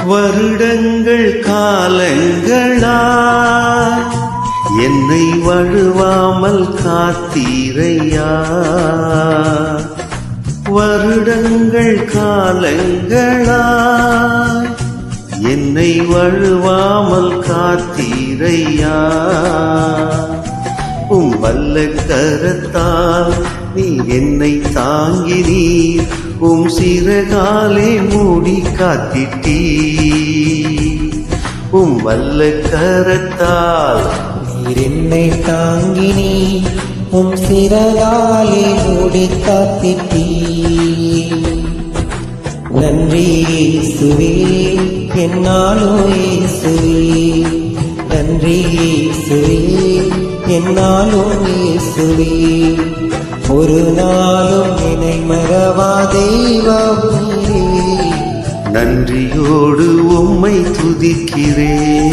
வருடங்கள் காலங்களா என்னை வழுவாமல் காத்தீரையா. வருடங்கள் காலங்களா என்னை வழுவாமல் காத்தீரையா. வல்ல கரத்தால் நீ என்னை தாங்கினீர், சிறகாலே மூடி காத்திட்டீ. வல்ல கரத்தால் நீர் என்னை தாங்கினீர், சிறகாலே மூடி காத்திட்டீ. நன்றி இயேசுவே, என்னாலும் இயேசுவே. நன்றி இயேசுவே, என்னாலும் இயேசுவே. ஒரு நாளும் என்னை மறவா தெய்வமே. நன்றியோடு உம்மை துதிக்கிறேன்.